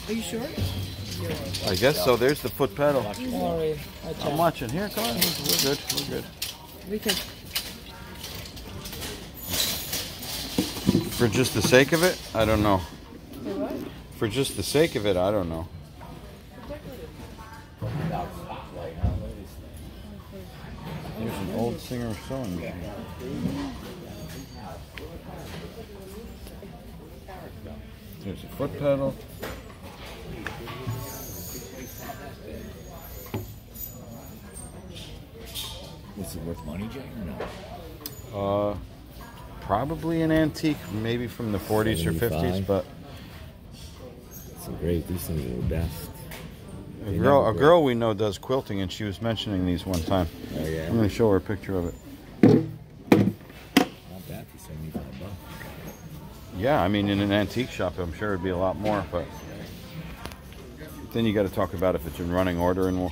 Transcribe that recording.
Are you sure? I guess so. There's the foot pedal. Sorry. I'm watching. Here, come on. We're good. We're good. We can. For just the sake of it, I don't know. For what? For just the sake of it, I don't know. There's an old Singer sewing machine. There's a foot pedal. Was it worth money, Jay, or no? Probably an antique, maybe from the 40s or 50s, but It's great. These things are the best. a girl we know does quilting, and she was mentioning these one time. Oh yeah. I'm going to show her a picture of it. Not bad for $75. Yeah, I mean, in an antique shop, I'm sure it'd be a lot more, but then you got to talk about if it's in running order and